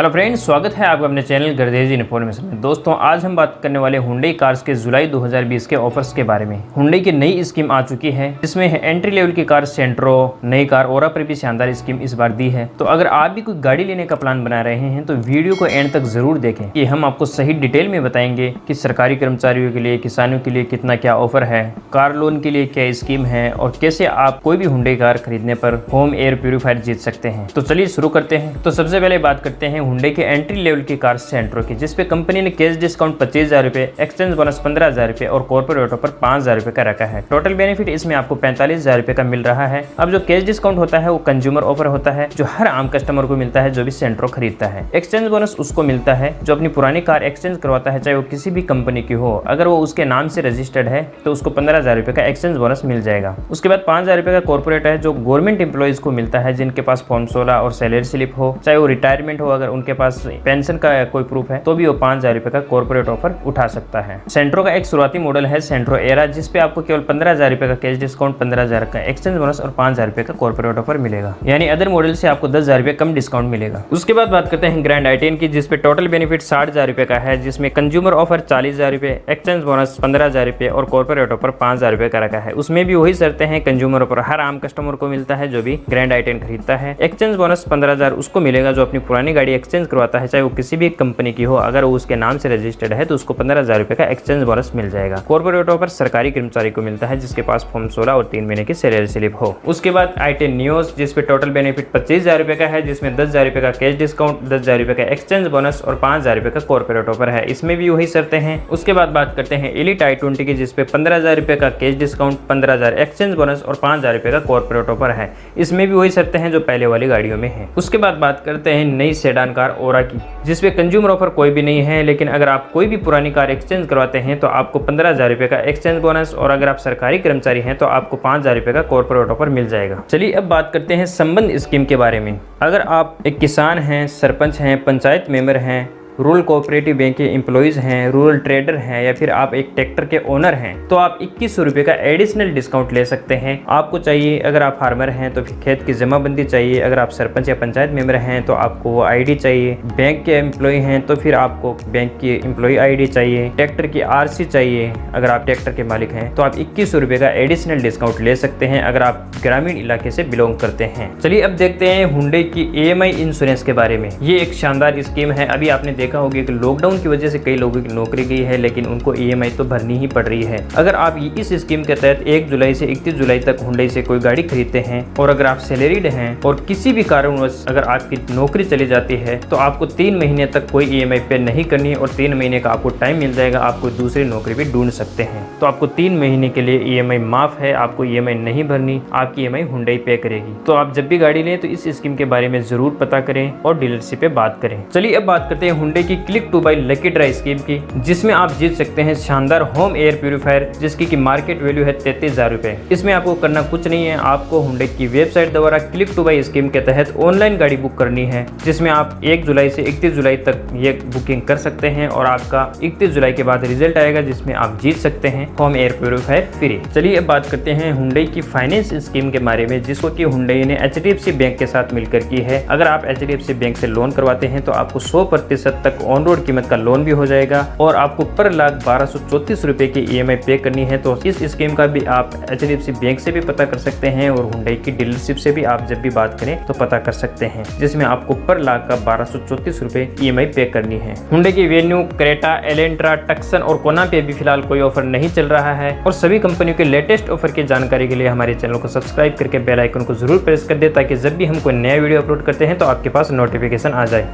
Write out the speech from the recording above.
Hello friends, स्वागत है आपका अपने चैनल गर्देजी इन्फॉर्मेशन में। दोस्तों, आज हम बात करने वाले हुंडई कार्स के जुलाई 2020 के ऑफर्स के बारे में। हुंडई की नई स्कीम आ चुकी है जिसमें एंट्री लेवल की कार सेंट्रो, नई कार ओरा पर भी शानदार स्कीम इस बार दी है। तो अगर आप भी कोई गाड़ी लेने का प्लान बना रहे हैं तो वीडियो को एंड तक जरूर देखें कि हम आपको सही डिटेल में बताएंगे कि सरकारी कर्मचारियों के लिए, किसानों के लिए कितना क्या ऑफर है, कार लोन के लिए क्या स्कीम है और कैसे आप कोई भी हुंडई कार खरीदने पर होम एयर प्यूरिफायर जीत सकते हैं। तो चलिए शुरू करते हैं। तो सबसे पहले बात करते हैं हुंडई के एंट्री लेवल की कार सेंट्रो की, जिसपे कंपनी ने कैश डिस्काउंट 25,000 रुपए, एक्सचेंज बोनस 15,000 रुपए और कॉर्पोरेट ऑटो पर 5,000 रुपए का रखा है। टोटल बेनिफिट इसमें आपको 45,000 रुपए का मिल रहा है। अब जो कैश डिस्काउंट होता है वो कंज्यूमर ऑफर होता है जो हर आम कस्टमर को मिलता है जो भी सेंट्रो खरीदता है। एक्सचेंज बोनस उसको मिलता है जो अपनी पुरानी कार एक्सचेंज करवाता है, चाहे वो किसी भी कंपनी की हो। अगर वो उसके नाम से रजिस्टर्ड है तो उसको 15,000 रुपए का एक्सचेंज बोनस मिल जाएगा। उसके बाद 5,000 रुपए का कॉर्पोरेट है जो गवर्नमेंट एम्प्लॉइज को मिलता है जिनके पास फॉर्म 16 और सैलरी स्लिप हो, चाहे वो रिटायरमेंट हो, अगर उनके पास पेंशन का कोई प्रूफ है तो भी वो 5,000 रुपए का कॉर्पोरेट ऑफर उठा सकता है। सेंट्रो का एक शुरुआती मॉडल है सेंट्रो एरा, जिसपे आपको केवल 15,000 रुपए का कैश डिस्काउंट, 15,000 का एक्सचेंज बोनस और 5,000 रुपए का कॉर्पोरेट ऑफर मिलेगा। यानी अदर मॉडल से आपको 10,000 रुपए कम डिस्काउंट मिलेगा। उसके बाद बात करते हैं ग्रैंड i10 की, जिसपे टोटल बेनिफिट 60,000 रुपए का है, जिसमें कंज्यूमर ऑफर 40,000 रुपए, एक्सचेंज बोनस 15,000 रुपए और कॉर्पोरेट ऑफर 5,000 रुपए का रखा है। उसमें भी वही शर्तें हैं, कंज्यूमर ऑफर हर आम कस्टमर को मिलता है जो भी ग्रैंड i10 खरीदता है। एक्सचेंज बोनस 15,000 उसको मिलेगा जो अपनी पुरानी गाड़ी एक्सचेंज करवाता है, चाहे वो किसी भी कंपनी की हो। अगर वो उसके नाम से रजिस्टर्ड है तो उसको 15,000 रुपए का एक्सचेंज बोनस मिल जाएगा। कॉर्पोरेट ऑफर सरकारी कर्मचारी को मिलता है जिसके पास फॉर्म 16 और 3 महीने की सैलरी स्लिप हो। उसके बाद i10 नियोस, जिसपे टोटल बेनिफिट 25,000 रुपए का है, जिसमें 10,000 रुपए का कैश डिस्काउंट, 10,000 रुपए का एक्सचेंज बोनस और 5,000 रुपए का कॉर्पोरेट ऑफर है। इसमें भी वही शर्तें हैं। उसके बाद बात करते हैं एलिट i20 की, जिसपे 15,000 रुपए का कैश डिस्काउंट, 15,000 एक्सचेंज बोनस और 5,000 रुपए का कॉर्पोरेट ऑफर है। इसमें भी वही शर्तें हैं जो पहले वाली गाड़ियों में है। उसके बाद बात करते हैं नई सेडान कार ओरा की, जिसपे कंज्यूमर ऑफर कोई भी नहीं है, लेकिन अगर आप कोई भी पुरानी कार एक्सचेंज करवाते हैं तो आपको 15,000 रुपए का एक्सचेंज बोनस और अगर आप सरकारी कर्मचारी हैं तो आपको 5,000 रुपए का कॉर्पोरेट ऑफर मिल जाएगा। चलिए अब बात करते हैं संबंध स्कीम के बारे में। अगर आप एक किसान हैं, सरपंच हैं, पंचायत मेंबर हैं, रूरल कोऑपरेटिव बैंक के एम्प्लॉइज हैं, रूरल ट्रेडर हैं या फिर आप एक ट्रैक्टर के ओनर हैं तो आप 2100 रुपए का एडिशनल डिस्काउंट ले सकते हैं। आपको चाहिए, अगर आप फार्मर हैं तो फिर खेत की जमाबंदी चाहिए, अगर आप सरपंच या पंचायत मेंबर हैं तो आपको वो आईडी चाहिए, बैंक के एम्प्लॉय हैं तो फिर आपको बैंक की एम्प्लॉय आईडी चाहिए, ट्रैक्टर की आरसी चाहिए, अगर आप ट्रैक्टर के मालिक हैं तो आप 2100 रुपए का एडिशनल डिस्काउंट ले सकते हैं अगर आप ग्रामीण इलाके से बिलोंग करते हैं। चलिए अब देखते हैं हुंडई की EMI इंश्योरेंस के बारे में। ये एक शानदार स्कीम है। अभी आपने देखा होगा कि लॉकडाउन की वजह से कई लोगों की नौकरी गई है, लेकिन उनको EMI तो भरनी ही पड़ रही है। अगर आप इस स्कीम के तहत 1 जुलाई से 31 जुलाई तक हुंडई से कोई गाड़ी खरीदते हैं और अगर आप सैलरीड हैं और किसी भी कारणवश अगर आपकी नौकरी चली जाती है तो आपको 3 महीने तक कोई EMI पे नहीं करनी है और 3 महीने का आपको टाइम मिल जाएगा। आप कोई दूसरी नौकरी भी ढूंढ सकते हैं। तो आपको 3 महीने के लिए EMI माफ है, आपको EMI नहीं भरनी, आपकी EMI हुंडई पे करेगी। तो आप जब भी गाड़ी लें तो इस स्कीम के बारे में जरूर पता करें और डीलरशिप पे बात करें। चलिए अब बात करते हैं हुंडई की click to buy lucky draw scheme की, जिसमें आप जीत सकते हैं शानदार होम एयर प्यूरिफायर जिसकी की मार्केट वैल्यू है 33,000 रुपए। इसमें आपको करना कुछ नहीं है, आपको हुंडई की वेबसाइट द्वारा क्लिक टू बाय स्कीम के तहत ऑनलाइन गाड़ी बुक करनी है, जिसमें आप 1 जुलाई से 31 जुलाई तक ये बुकिंग कर सकते हैं और आपका 31 जुलाई के बाद रिजल्ट आएगा जिसमें आप जीत सकते हैं होम एयर प्यूरिफायर फ्री। चलिए अब बात करते हैं हुंडई की फाइनेंस स्कीम के बारे में, जिसको की हुंडई ने HDFC बैंक के साथ मिलकर की है। अगर आप HDFC बैंक से लोन करवाते हैं तो आपको 100% तक ऑन रोड कीमत का लोन भी हो जाएगा और आपको पर लाख 1234 रुपए की EMI पे करनी है। तो इस स्कीम का भी आप HDFC बैंक से भी पता कर सकते हैं और हुंडई की डीलरशिप से भी आप जब भी बात करें तो पता कर सकते हैं, जिसमें आपको पर लाख का 1234 रुपए EMI पे करनी है। हुंडई की वेन्यू, क्रेटा, एलेंट्रा, टक्सन और कोना पे भी फिलहाल कोई ऑफर नहीं चल रहा है। और सभी कंपनियों के लेटेस्ट ऑफर की जानकारी के लिए हमारे चैनल को सब्सक्राइब करके बेल आइकन को जरूर प्रेस कर दे ताकि जब भी हम कोई नया वीडियो अपलोड करते हैं तो आपके पास नोटिफिकेशन आ जाए।